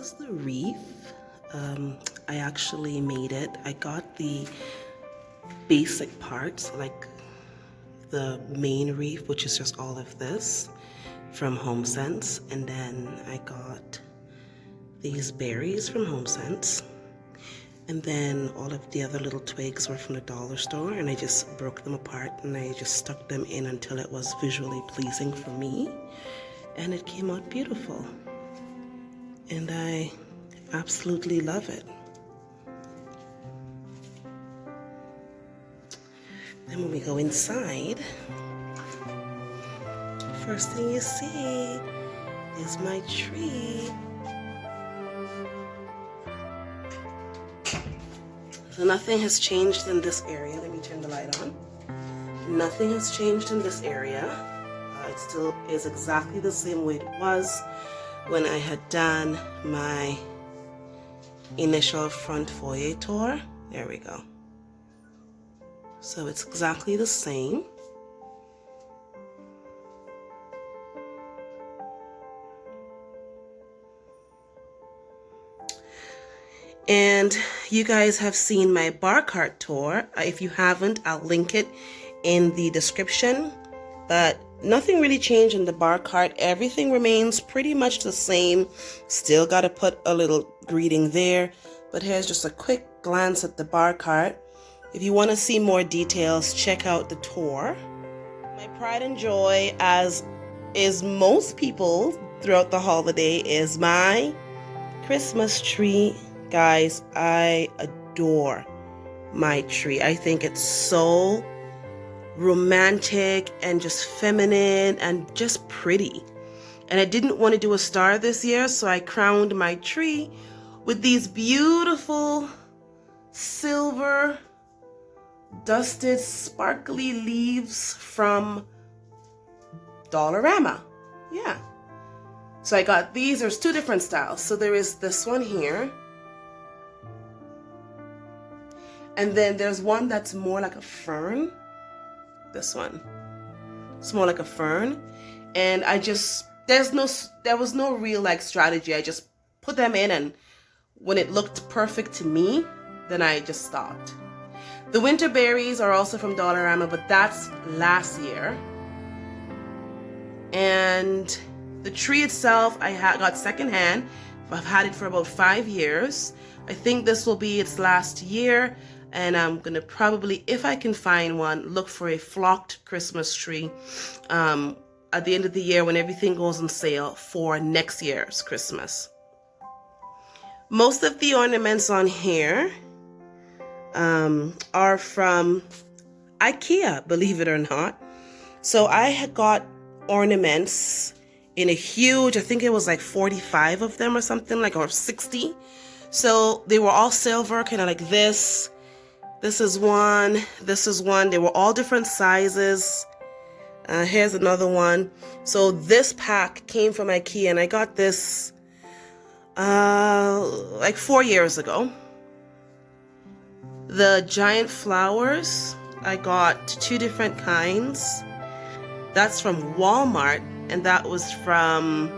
was the reef. I actually made it. I got the basic parts, like the main reef, which is just all of this from HomeSense, and then I got these berries from HomeSense, and then all of the other little twigs were from the dollar store, and I just broke them apart and I just stuck them in until it was visually pleasing for me, and it came out beautiful, and I absolutely love it. Then when we go inside, first thing you see is my tree. So nothing has changed in this area. Let me turn the light on. Nothing has changed in this area. It still is exactly the same way it was when I had done my initial front foyer tour. There we go. So it's exactly the same. And you guys have seen my Barcart tour. If you haven't, I'll link it in the description. But nothing really changed in the Barcart. Everything remains pretty much the same. Still got to put a little greeting there. But here's just a quick glance at the Barcart. If you want to see more details, check out the tour. My pride and joy, as is most people throughout the holiday, is my Christmas tree. Guys, I adore my tree. I think it's so romantic and just feminine and just pretty. And I didn't want to do a star this year, so I crowned my tree with these beautiful silver dusted sparkly leaves from Dollarama. Yeah. So I got these. There's two different styles. So there is this one here. And then there's one that's more like a fern. This one. It's more like a fern. And I just, there was no real like strategy. I just put them in, and when it looked perfect to me, then I just stopped. The winter berries are also from Dollarama, but that's last year. And the tree itself, I got secondhand. I've had it for about 5 years. I think this will be its last year. And I'm going to probably, if I can find one, look for a flocked Christmas tree at the end of the year when everything goes on sale for next year's Christmas. Most of the ornaments on here are from IKEA, believe it or not. So I had got ornaments in a huge, I think it was like 45 of them or something, like, or 60. So they were all silver, kind of like this. This is one. This is one. They were all different sizes. Here's another one. So this pack came from IKEA, and I got this like 4 years ago. The giant flowers, I got 2 different kinds. That's from Walmart, and that was from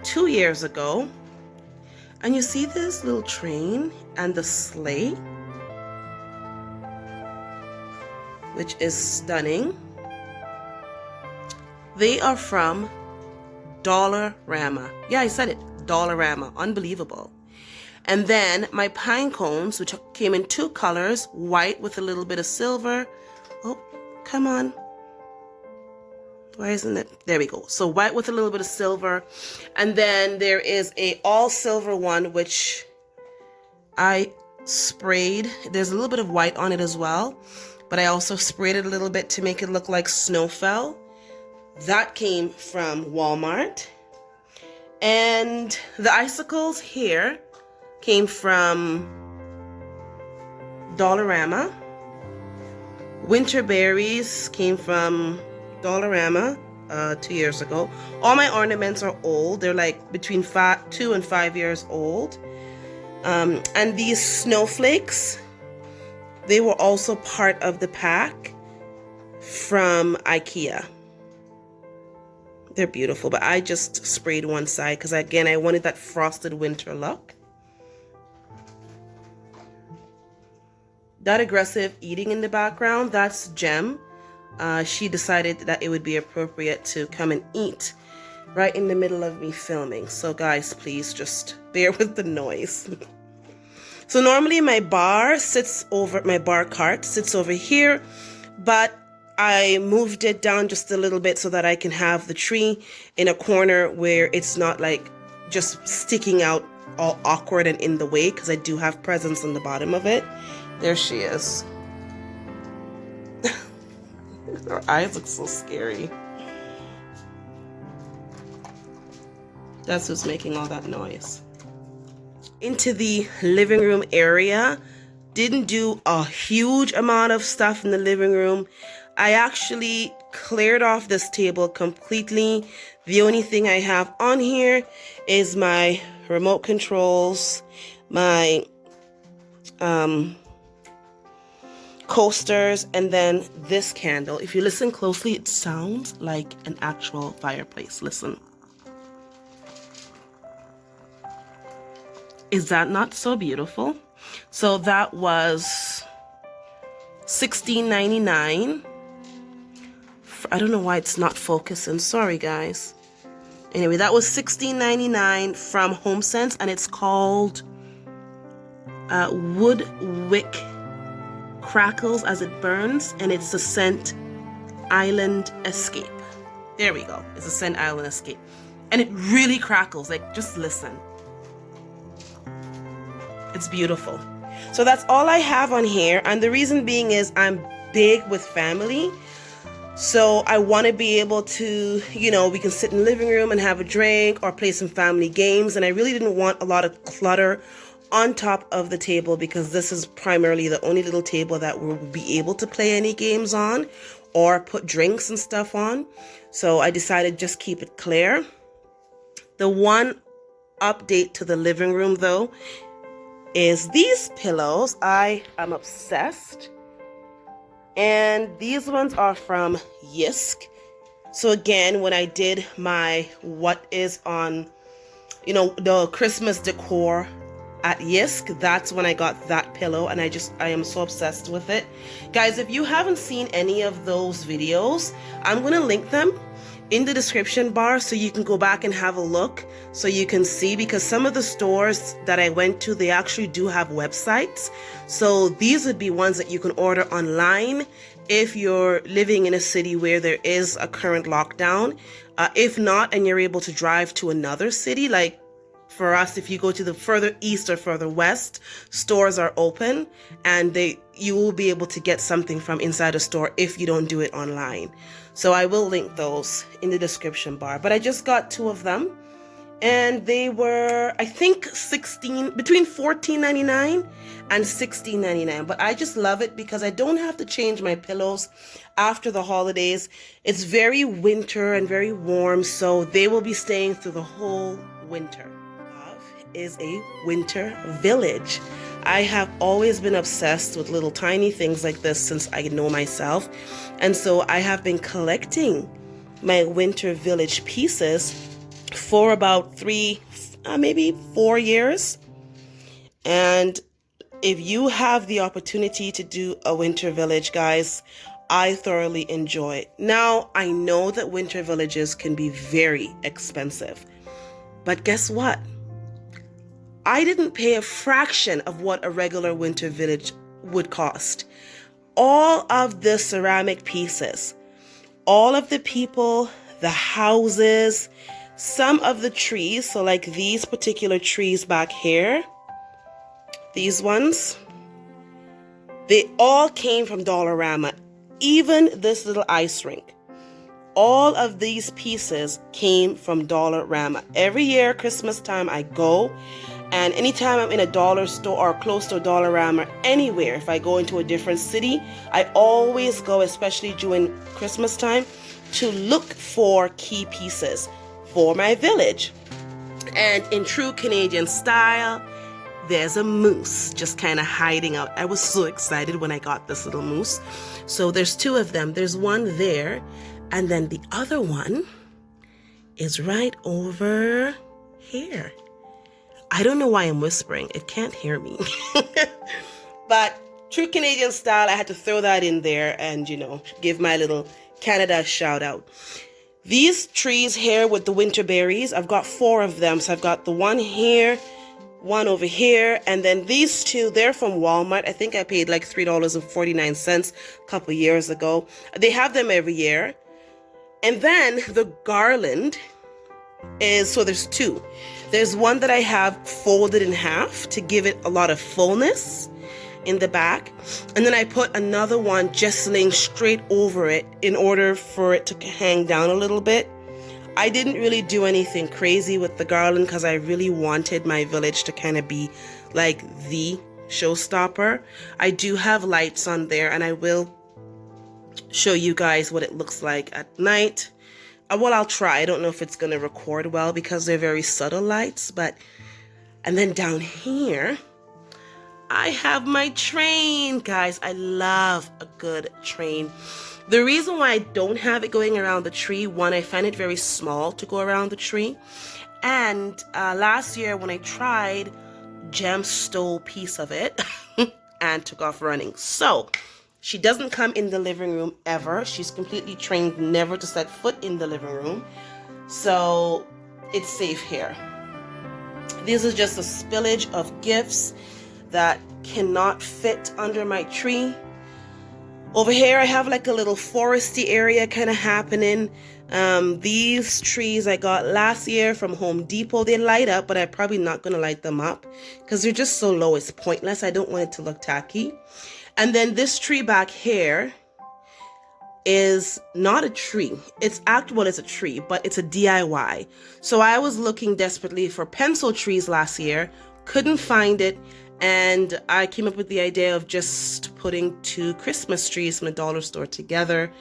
2 years ago. And you see this little train and the sleigh, which is stunning. They are from Dollarama. Yeah, I said it, Dollarama, unbelievable. And then my pine cones, which came in 2 colors, white with a little bit of silver. Oh, come on. Why isn't it? There we go. So white with a little bit of silver. And then there is a all silver one, which I sprayed. There's a little bit of white on it as well, but I also sprayed it a little bit to make it look like snow fell. That came from Walmart. And the icicles here came from Dollarama. Winter berries came from Dollarama 2 years ago. All my ornaments are old. They're like between 2 and 5 years old. And these snowflakes, they were also part of the pack from IKEA. They're beautiful, but I just sprayed one side because, again, I wanted that frosted winter look. That aggressive eating in the background, that's Gem. She decided that it would be appropriate to come and eat right in the middle of me filming. So guys, please just bear with the noise. So normally my bar cart sits over here, but I moved it down just a little bit so that I can have the tree in a corner where it's not like just sticking out all awkward and in the way, because I do have presents on the bottom of it. There she is. Her eyes look so scary. That's who's making all that noise. Into the living room area. Didn't do a huge amount of stuff in the living room. I actually cleared off this table completely. The only thing I have on here is my remote controls, my coasters, and then this candle. If you listen closely, it sounds like an actual fireplace. Listen. Is that not so beautiful? So that was $16.99. I don't know why it's not focusing. Sorry, guys. Anyway, that was $16.99 from HomeSense, and it's called Wood Wick Crackles as it burns, and it's the scent Island Escape. There we go. It's a scent Island Escape, and it really crackles. Like, just listen. It's beautiful. So that's all I have on here, and the reason being is I'm big with family. So I want to be able to, you know, we can sit in the living room and have a drink or play some family games, and I really didn't want a lot of clutter on top of the table, because this is primarily the only little table that we'll be able to play any games on or put drinks and stuff on. So I decided just keep it clear. The one update to the living room though is these pillows. I am obsessed. And these ones are from Jysk. So again, when I did my what is on, you know, the Christmas decor at Jysk, that's when I got that pillow, and I am so obsessed with it. Guys, if you haven't seen any of those videos, I'm going to link them in the description bar so you can go back and have a look, so you can see, because some of the stores that I went to, they actually do have websites. So these would be ones that you can order online if you're living in a city where there is a current lockdown. If not, and you're able to drive to another city, like for us, if you go to the further east or further west, stores are open, and you will be able to get something from inside a store if you don't do it online. So I will link those in the description bar. But I just got 2 of them, and they were, I think, between $14.99 and $16.99. But I just love it because I don't have to change my pillows after the holidays. It's very winter and very warm, so they will be staying through the whole winter. Is a winter village. I have always been obsessed with little tiny things like this since I know myself, and so I have been collecting my winter village pieces for about 3, maybe 4 years. And if you have the opportunity to do a winter village, guys, I thoroughly enjoy it. Now, I know that winter villages can be very expensive, but guess what? I didn't pay a fraction of what a regular winter village would cost. All of the ceramic pieces, all of the people, the houses, some of the trees, so like these particular trees back here, these ones, they all came from Dollarama. Even this little ice rink. All of these pieces came from Dollarama. Every year, Christmas time, I go, and anytime I'm in a dollar store or close to a Dollarama, anywhere, if I go into a different city, I always go, especially during Christmas time, to look for key pieces for my village. And in true Canadian style, there's a moose just kind of hiding out. I was so excited when I got this little moose. So there's 2 of them. There's one there, and then the other one is right over here. I don't know why I'm whispering. It can't hear me. But true Canadian style, I had to throw that in there and, you know, give my little Canada shout out. These trees here with the winter berries, I've got 4 of them. So I've got the one here, one over here, and then these 2, they're from Walmart. I think I paid like $3.49 a couple years ago. They have them every year. And then the garland is, so there's 2. There's one that I have folded in half to give it a lot of fullness in the back. And then I put another one just laying straight over it in order for it to hang down a little bit. I didn't really do anything crazy with the garland because I really wanted my village to kind of be like the showstopper. I do have lights on there and I will show you guys what it looks like at night. Well, I'll try. I don't know if it's going to record well because they're very subtle lights, but, and then down here, I have my train, guys. I love a good train. The reason why I don't have it going around the tree, one, I find it very small to go around the tree. And last year when I tried, Jem stole a piece of it and took off running. So she doesn't come in the living room ever. She's completely trained never to set foot in the living room. So it's safe here. This is just a spillage of gifts that cannot fit under my tree. Over here I have like a little foresty area kind of happening. These trees I got last year from Home Depot. They light up, but I'm probably not going to light them up because they're just so low. It's pointless. I don't want it to look tacky. And then this tree back here is not a tree. It's actual, it's a tree, but it's a DIY. So I was looking desperately for pencil trees last year, couldn't find it, and I came up with the idea of just putting 2 Christmas trees from the dollar store together.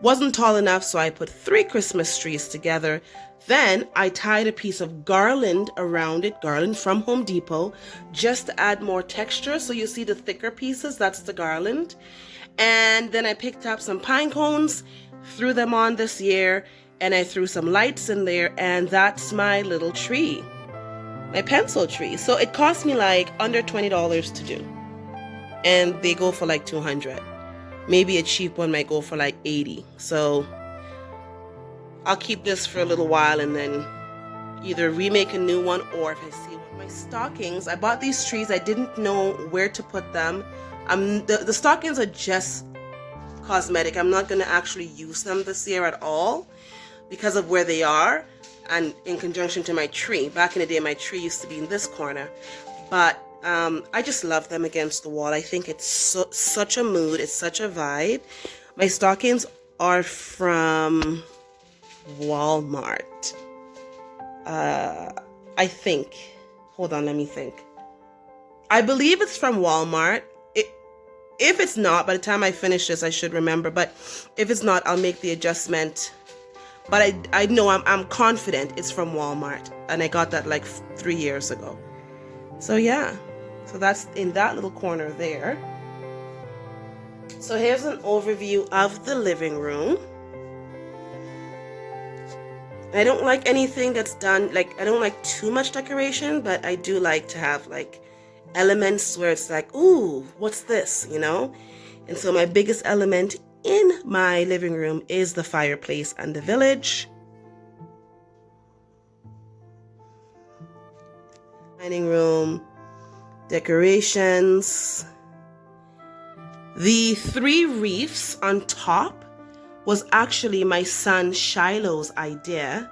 Wasn't tall enough, so I put 3 Christmas trees together. Then I tied a piece of garland around it, garland from Home Depot, just to add more texture. So you see the thicker pieces, that's the garland. And then I picked up some pine cones, threw them on this year, and I threw some lights in there, and that's my little tree, my pencil tree. So it cost me like under $20 to do. And they go for like $200. Maybe a cheap one might go for like $80. So I'll keep this for a little while and then either remake a new one, or if I see my stockings, I bought these trees. I didn't know where to put them. The stockings are just cosmetic. I'm not going to actually use them this year at all because of where they are and in conjunction to my tree. Back in the day, my tree used to be in this corner, but I just love them against the wall. I think it's such a mood. It's such a vibe. My stockings are from Walmart. I think. Hold on, let me think. I believe it's from Walmart. If it's not, by the time I finish this, I should remember. But if it's not, I'll make the adjustment. But I know I'm confident it's from Walmart. And I got that like 3 years ago. So yeah. So that's in that little corner there. So here's an overview of the living room. I don't like anything that's done, like, I don't like too much decoration, but I do like to have like elements where it's like, ooh, what's this, you know? And so my biggest element in my living room is the fireplace and the village. Dining room, decorations. The 3 reefs on top was actually my son Shiloh's idea.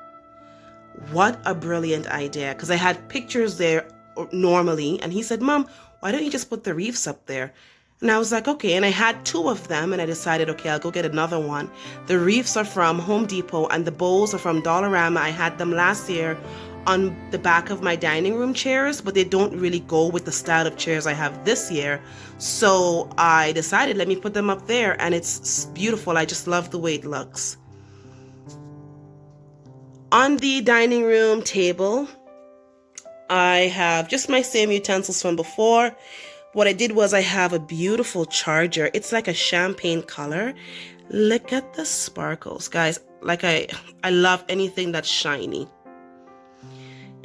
What a brilliant idea, because I had pictures there normally, and he said, Mom, why don't you just put the reefs up there? And I was like, okay, and I had 2 of them, and I decided, okay, I'll go get another one. The reefs are from Home Depot, and the bowls are from Dollarama. I had them last year on the back of my dining room chairs, but they don't really go with the style of chairs I have this year. So I decided, let me put them up there, and it's beautiful. I just love the way it looks. On the dining room table, I have just my same utensils from before. What I did was I have a beautiful charger. It's like a champagne color. Look at the sparkles, guys. Like I love anything that's shiny.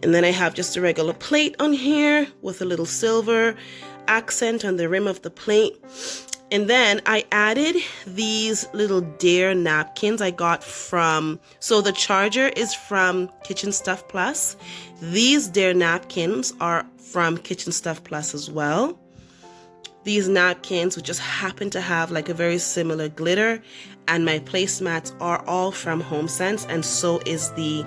And then I have just a regular plate on here with a little silver accent on the rim of the plate. And then I added these little Dare napkins I got from, so the charger is from Kitchen Stuff Plus. These Dare napkins are from Kitchen Stuff Plus as well. These napkins would just happen to have like a very similar glitter, and my placemats are all from HomeSense, and so is the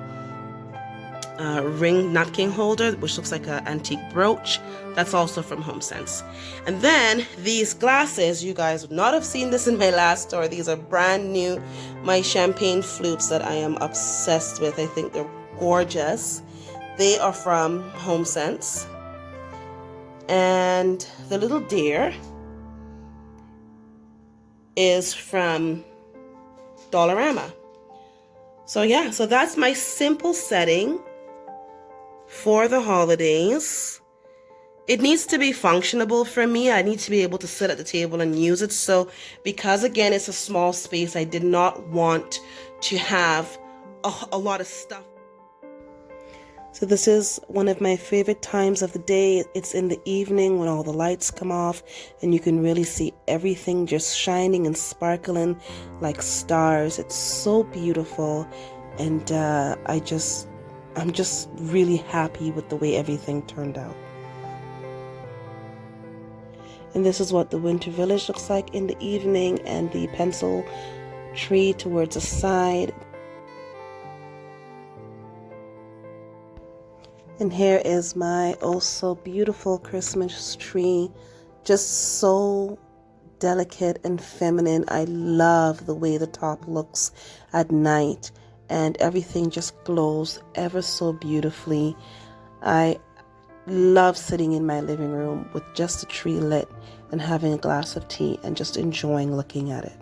ring napkin holder, which looks like an antique brooch. That's also from HomeSense. And then these glasses, you guys would not have seen this in my last store. These are brand new, my champagne flutes that I am obsessed with. I think they're gorgeous. They are from HomeSense. And the little deer is from Dollarama. So yeah, so that's my simple setting for the holidays. It needs to be functionable for me. I need to be able to sit at the table and use it. So because again, it's a small space, I did not want to have a lot of stuff. So this is one of my favorite times of the day. It's in the evening when all the lights come off and you can really see everything just shining and sparkling like stars. It's so beautiful, and I'm just really happy with the way everything turned out. And this is what the winter village looks like in the evening, and the pencil tree towards the side. And here is my oh so beautiful Christmas tree, just so delicate and feminine. I love the way the top looks at night, and everything just glows ever so beautifully. I love sitting in my living room with just the tree lit and having a glass of tea and just enjoying looking at it.